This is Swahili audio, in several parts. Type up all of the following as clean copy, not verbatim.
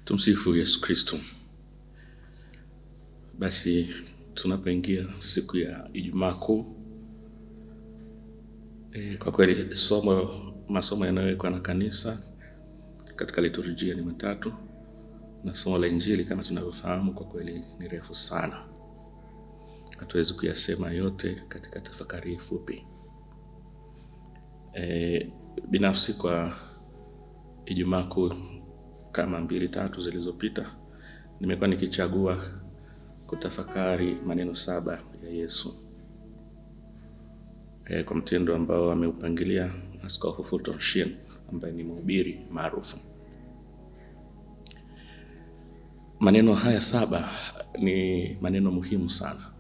Tumsifu Yesu Kristo. Basi tunapoingia siku ya Ijumaa Kuu, kwa kweli masomo yanayowekwa na kanisa katika liturujia ni matatu, na somo la Injili kama tunavyofahamu kwa kweli ni refu sana. Hatuwezi kuyasema yote katika tafakari fupi. Binafsi kwa Ijumaa Kuu kama 2-3 zilizopita, nimekuwa nikichagua kutafakari maneno 7 ya Yesu kwa mtindo ambao ameupangilia Askofu Fulton Sheen ambaye ni mhubiri maarufu. Maneno haya 7 ni maneno muhimu sana.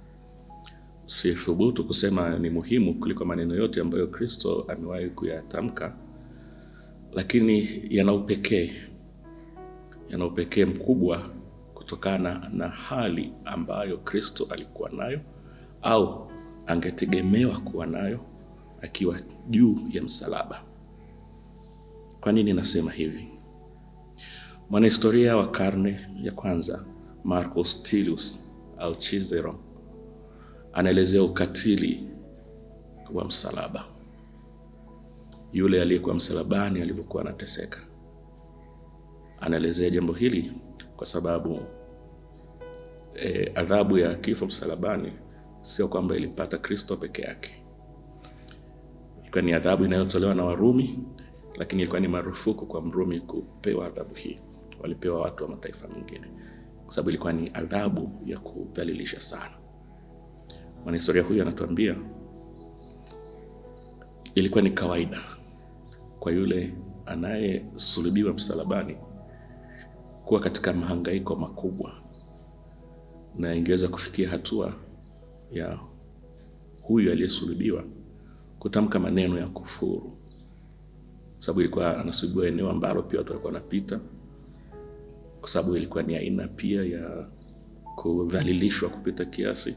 Sithubutu kusema ni muhimu kuliko maneno yote ambayo Kristo amewahi kuyatamka, lakini yana upekee mkubwa kutokana na hali ambayo Kristo alikuwa nayo au angetegemewa kuwa nayo akiwa juu ya msalaba. Kwa nini nasema hivi? Mwanahistoria wa karne ya kwanza Marcus Tullius au Cicero anaelezea ukatili wa msalaba, yule aliyekuwa msalabani alivyokuwa anateseka. Anaelezea jambo hili kwa sababu adhabu ya kifo msalabani sio kwamba ilipata Kristo peke yake. Ilikuwa ni adhabu inayotolewa na Warumi, lakini ilikuwa ni marufuku kwa Mrumi kupewa adhabu hii. Walipewa watu wa mataifa mengine, kwa sababu ilikuwa ni adhabu ya kudhalilisha sana. Mwanahistoria huyu anatuambia ilikuwa ni kawaida kwa yule anayesulubiwa msalabani kuwa katika mahangaiko makubwa, na ingeweza kufikia hatua ya huyu aliyesulubiwa kutamka maneno ya kufuru, sababu ilikuwa anasulubiwa eneo ambalo pia watu walikuwa wanapita, kwa sababu ilikuwa ni aina pia ya kudhalilishwa kupita kiasi.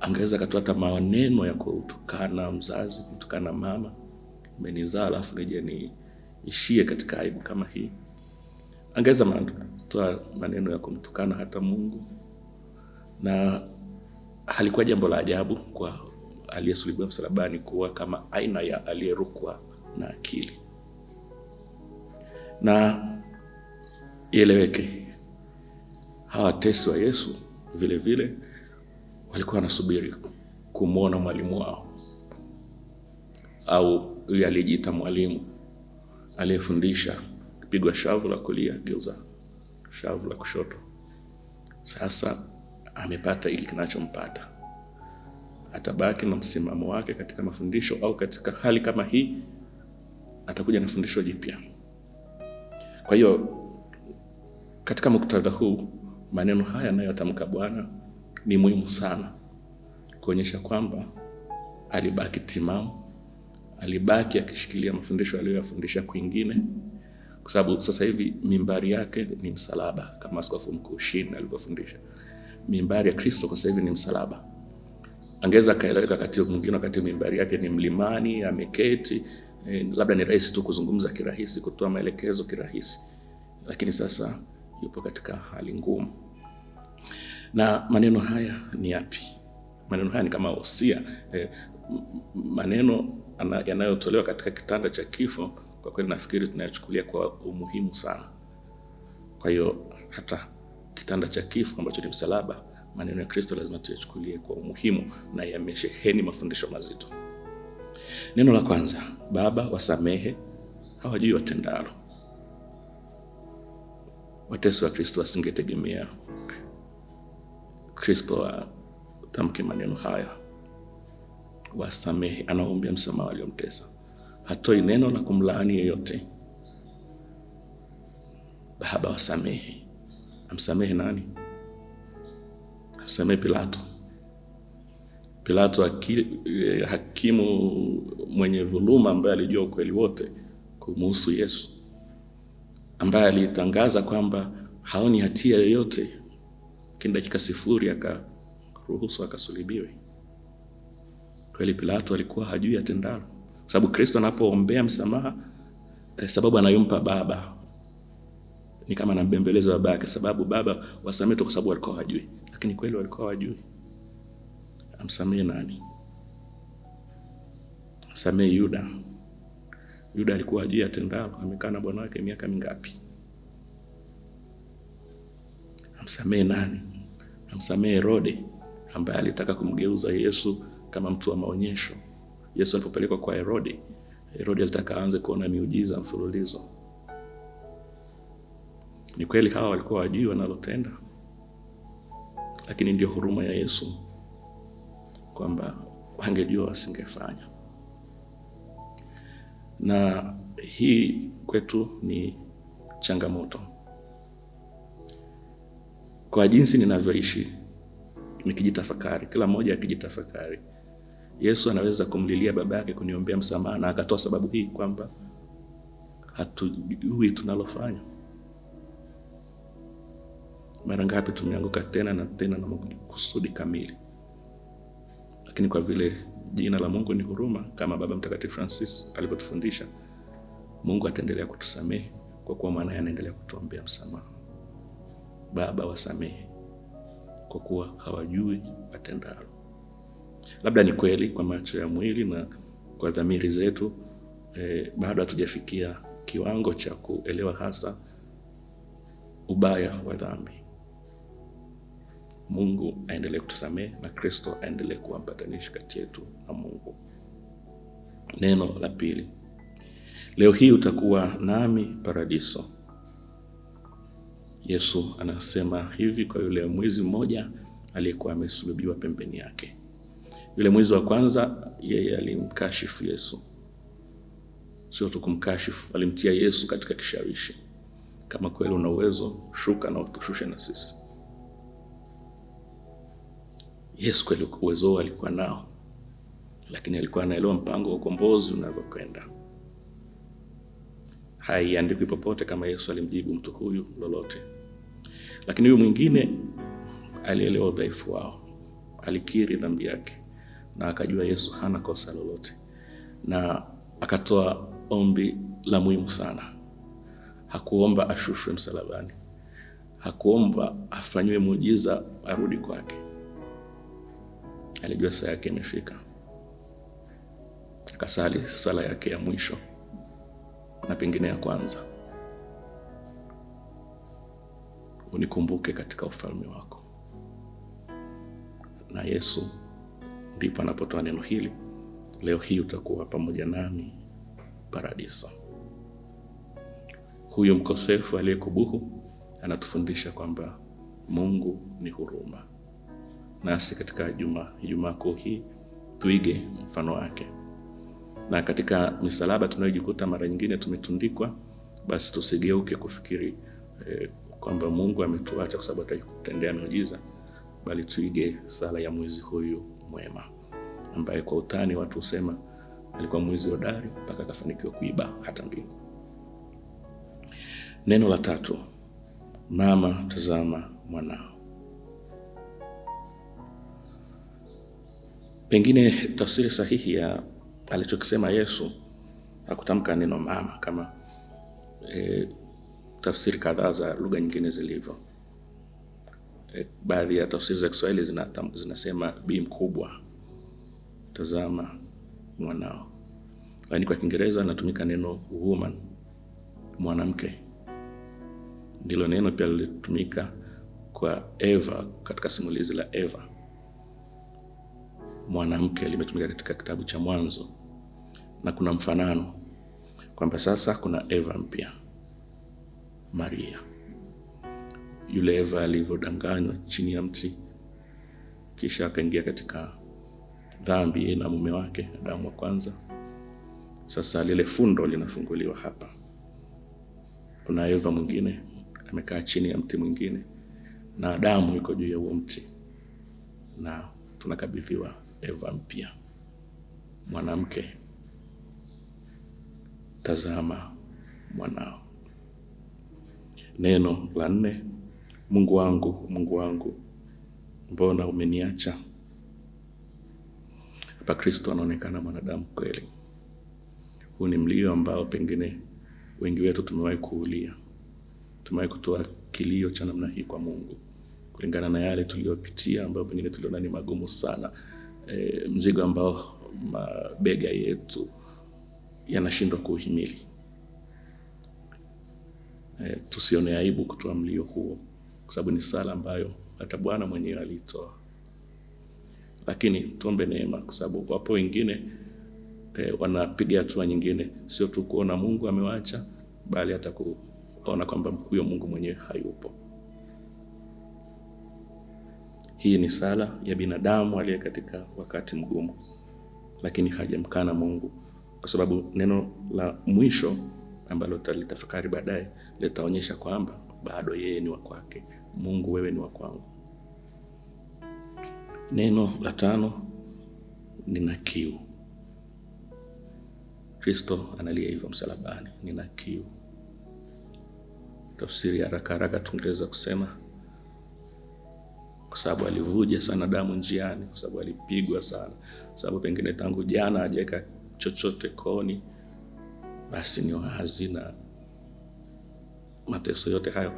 Angeweza katoa hata maneno ya kutukana mzazi, kutukana mama, umenizaa alafu nije niishie katika aibu kama hii. Angeweza kutoa maneno ya kumtukana hata Mungu, na halikuwa jambo la ajabu kwa aliyesulubiwa msalabani kuwa kama aina ya aliyerukwa na akili. Na ieleweke, hawa watesi wa Yesu vile vile walikuwa wanasubiri kumwona mwalimu wao, au yule aliyejiita mwalimu, aliyefundisha pigwa shavu la kulia geuza shavu la kushoto. Sasa amepata hiki kinachompata, atabaki na msimamo wake katika mafundisho, au katika hali kama hii atakuja na fundisho jipya. Kwa hiyo katika muktadha huu, maneno haya anayotamka Bwana ni muhimu sana kuonyesha kwamba alibaki timamu, alibaki akishikilia mafundisho aliyoyafundisha kwingine, kwa sababu sasa hivi mimbari yake ni msalaba, kama Askofu Mkuu Sheen alivyofundisha. Mimbari ya Kristo kwa sasa hivi ni msalaba. Angeweza kaeleweka wakati mwingine, wakati mimbari yake ni mlimani, ameketi, labda ni rahisi tu kuzungumza kirahisi, kutoa maelekezo kirahisi, lakini sasa yupo katika hali ngumu. Na maneno haya ni yapi? Maneno haya ni kama wosia, maneno yanayotolewa katika kitanda cha kifo. Kwa kweli nafikiri tunayachukulia kwa umuhimu sana. Kwa hiyo hata kitanda cha kifo ambacho ni msalaba, maneno ya Kristo lazima tuyachukulie kwa umuhimu, na yamesheheni mafundisho mazito. Neno la kwanza, Baba wasamehe, hawajui watendalo. Watesi wa Kristo wasingetegemea Kristo atamke maneno haya, wasamehe. Anaombea msamaha waliomtesa, hatoi neno la kumlaani yeyote. Baba wasamehe. Amsamehe nani? Amsamehe Pilato. Pilato hakimu mwenye dhuluma, ambaye alijua ukweli wote kumhusu Yesu, ambaye alitangaza kwamba haoni hatia yoyote, lakini dakika 0 akaruhusu akasulibiwe. Kweli Pilato alikuwa hajui atendalo, sababu Kristo anapoombea msamaha, sababu anayompa Baba Ni kama anambembeleza babake, sababu baba wasamehe tu kwa sababu walikuwa hawajui. Lakini kweli walikuwa hawajui. Amsamehe nani? Amsamehe Yuda. Yuda alikuwa hajui atendalo, amekaa na bwana wake miaka mingapi? Amsamehe nani? Amsamehe Herode ambaye alitaka kumgeuza Yesu kama mtu wa maonyesho. Yesu alipopelekwa kwa Herode, Herode alitaka aanze kuona miujiza mfululizo. Ni kweli hawa walikuwa hawajui wanalotenda, lakini ndio huruma ya Yesu kwamba wangejua wasingefanya. Na hii kwetu ni changamoto. Kwa jinsi ninavyoishi, nikijitafakari, kila mmoja akijitafakari, Yesu anaweza kumlilia baba yake kuniombea msamaha na akatoa sababu hii kwamba hatujui tunalofanya. Mara ngapi tumeanguka tena na tena na kusudi kamili. Lakini kwa vile jina la Mungu ni huruma, kama Baba Mtakatifu Francis alivyotufundisha, Mungu ataendelea kutusamehe kwa kuwa mwanae anaendelea kutuombea msamaha. Baba, wasamehe kwa kuwa hawajui watendalo. Labda ni kweli kwa macho ya mwili na kwa dhamiri zetu bado hatujafikia kiwango cha kuelewa hasa ubaya wa dhambi. Mungu aendelee kutusamehe na Kristo aendelee kuwa mpatanishi kati yetu na Mungu. Neno la pili. Leo hii utakuwa nami paradiso. Yesu anasema hivi kwa yule mwizi mmoja aliyekuwa amesulubiwa pembeni yake. Yule mwizi wa kwanza, yeye alimkashifu Yesu. Sio tu kumkashifu, alimtia Yesu katika kishawishi. Kama kweli una uwezo, shuka na utushushe na sisi. Yesu kweli uwezo alikuwa nao, lakini alikuwa anaelewa mpango wa ukombozi unavyokwenda. Haiandikwi popote kama Yesu alimjibu mtu huyu lolote. Lakini huyu mwingine alielewa udhaifu wao. Alikiri dhambi yake na akajua Yesu hana kosa lolote. Na akatoa ombi la muhimu sana. Hakuomba ashushwe msalabani. Hakuomba afanywe muujiza arudi kwake. Alijua saa yake imefika. Akasali sala yake ya mwisho na pengine ya kwanza. Unikumbuke katika ufalme wako. Na Yesu ndipo anapotoa neno hili. Leo hii utakuwa pamoja nami paradiso. Huyu mkosefu aliyekubuhu anatufundisha kwamba Mungu ni huruma. Nasi katika Ijumaa Kuu hii tuige mfano wake. Na katika misalaba tunayojikuta mara nyingine tumetundikwa, basi tusigeuke kufikiri kwamba Mungu ametuacha kwa sababu atakutendea miujiza, bali tuige sala ya mwizi huyu mwema ambaye kwa utani watu husema alikuwa mwizi hodari mpaka akafanikiwa kuiba hata mbingu. Neno la tatu. Mama, tazama mwanao. Pengine tafsiri sahihi ya alichokisema Yesu, hakutamka neno mama kama tafsiri kadhaa za lugha nyingine zilivyo. Baadhi ya tafsiri za Kiswahili zinasema bi mkubwa, tazama mwanao. Lakini kwa Kiingereza natumika neno woman, mwanamke. Ndilo neno pia lilitumika kwa Eva katika simulizi la Eva. Mwanamke limetumika katika kitabu cha Mwanzo. Na kuna mfanano kwamba sasa kuna Eva mpya, Maria. Yule Eva alivyodanganywa chini ya mti, kisha akaingia katika dhambi na mume wake Adamu wa kwanza. Sasa lile fundo linafunguliwa hapa. Kuna Eva mwingine amekaa chini ya mti mwingine, na Adamu yuko juu ya huo mti, na tunakabidhiwa Eva mpya, mwanamke. Tazama mwanao. Neno la 4. Mungu wangu, Mungu wangu, mbona umeniacha? Hapa Kristo anaonekana mwanadamu kweli. Huu ni mlio ambao pengine wengi wetu tumewahi kuulia. tumewahi kutoa kilio cha namna hii kwa Mungu kulingana na yale tuliyopitia, ambayo pengine tuliona ni magumu sana, mzigo ambao mabega yetu yanashindwa kuhimili. Tusione aibu kutoa mlio huo, kwa sababu ni sala ambayo hata Bwana mwenyewe alitoa. Lakini tuombe neema, kwa sababu wapo wengine wanapiga hatua nyingine, sio tu kuona Mungu amewaacha, bali hata kuona kwamba huyo Mungu mwenyewe hayupo. Hii ni sala ya binadamu aliye katika wakati mgumu, lakini hajamkana Mungu, kwa sababu neno la mwisho ambalo tutalitafakari baadaye litaonyesha kwamba bado yeye ni wa kwake. Mungu, wewe ni wa kwangu. Neno la 5, nina kiu. Kristo analia hivyo msalabani, nina kiu. Tafsiri ya haraka tungeweza kusema kwa sababu alivuja sana damu njiani, kwa sababu alipigwa sana, kwa sababu pengine tangu jana hajaweka chochote koni, basi ni wazi na mateso yote hayo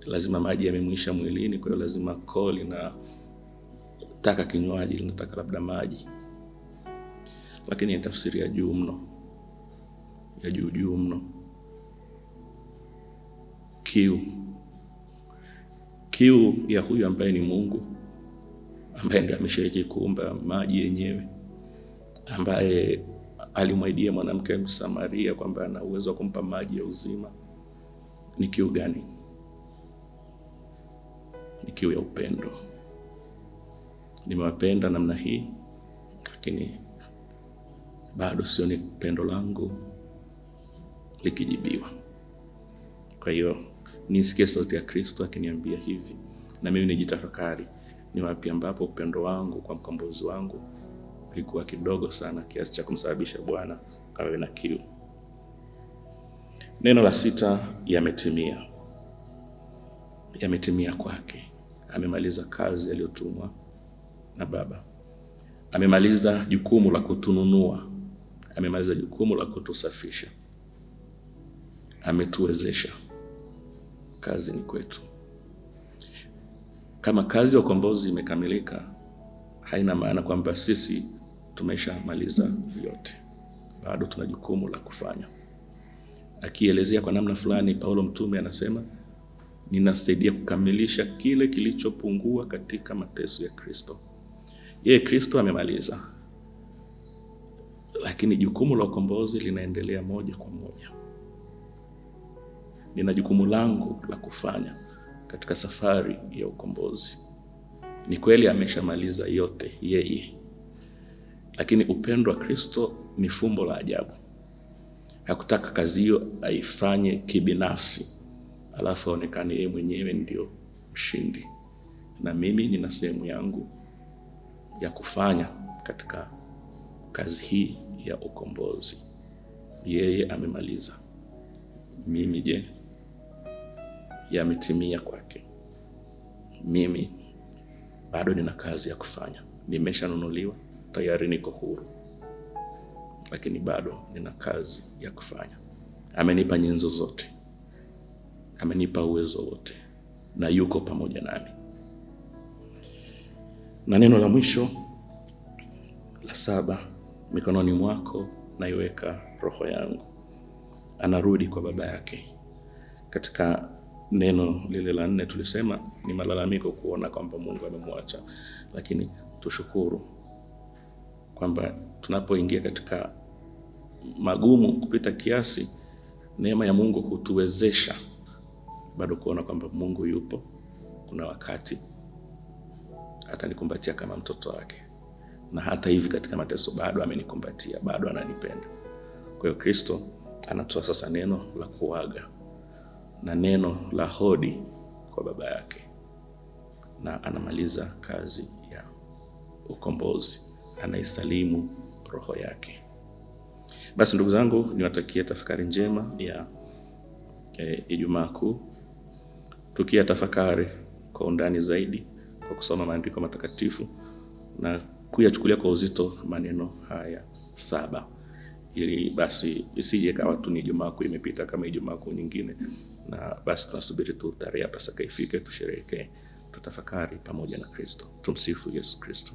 lazima maji yamemwisha mwilini. Kwa hiyo lazima koli na taka kinywaji, linataka labda maji. Lakini ni tafsiri ya juu mno, ya juu mno. Kiu ya huyu ambaye ni Mungu, ambaye ndiye ameshiriki kuumba maji yenyewe, ambaye alimwaidia mwanamke Msamaria kwamba ana uwezo wa kumpa maji ya uzima. Ni kiu gani? Ni kiu ya upendo. Nimewapenda namna hii, lakini bado sioni pendo langu likijibiwa. Kwa hiyo nisikie sauti ya Kristo akiniambia hivi, na mimi nijitafakari, ni wapi ambapo upendo wangu kwa mkombozi wangu ulikuwa kidogo sana kiasi cha kumsababisha Bwana awe na kiu. Neno la 6, yametimia. Yametimia kwake. Amemaliza kazi aliyotumwa na Baba. Amemaliza jukumu la kutununua. Amemaliza jukumu la kutusafisha. Ametuwezesha. Kazi ni kwetu. Kama kazi ya ukombozi imekamilika, haina maana kwamba sisi tumeshamaliza vyote. Bado tuna jukumu la kufanya. Akielezea kwa namna fulani, Paulo mtume anasema, ninasaidia kukamilisha kile kilichopungua katika mateso ya Kristo. Yeye Kristo amemaliza, lakini jukumu la ukombozi linaendelea moja kwa moja. Nina jukumu langu la kufanya katika safari ya ukombozi. Ni kweli ameshamaliza yote yeye, lakini upendo wa Kristo ni fumbo la ajabu. Hakutaka kazi hiyo aifanye kibinafsi, alafu aonekane yeye mwenyewe ndio mshindi. Na mimi nina sehemu yangu ya kufanya katika kazi hii ya ukombozi. Yeye amemaliza. Mimi je? Yametimia kwake. Mimi bado nina kazi ya kufanya. Nimeshanunuliwa, tayari niko huru, lakini bado nina kazi ya kufanya. Amenipa nyenzo zote, amenipa uwezo wote, na yuko pamoja nami. Na neno la mwisho la 7, mikononi mwako naiweka roho yangu. Anarudi kwa Baba yake. Katika neno lile la 4 tulisema ni malalamiko kuona kwamba Mungu amemwacha, lakini tushukuru kwamba tunapoingia katika magumu kupita kiasi, neema ya Mungu hutuwezesha bado kuona kwamba Mungu yupo. Kuna wakati atanikumbatia kama mtoto wake, na hata hivi katika mateso bado amenikumbatia, bado ananipenda. Kwa hiyo Kristo anatoa sasa neno la kuaga na neno la hodi kwa Baba yake, na anamaliza kazi ya ukombozi. Anaisalimu roho yake. Basi ndugu zangu, niwatakie tafakari njema ya Ijumaa Kuu, tukiyatafakari kwa undani zaidi kwa kusoma maandiko matakatifu na kuyachukulia kwa uzito maneno haya 7, ili basi isije kawa tu ni Ijumaa Kuu imepita kama Ijumaa Kuu nyingine, na basi tunasubiri tu tarehe ya Pasaka ifike, tusherehekee, tutafakari pamoja na Kristo. Tumsifu Yesu Kristo.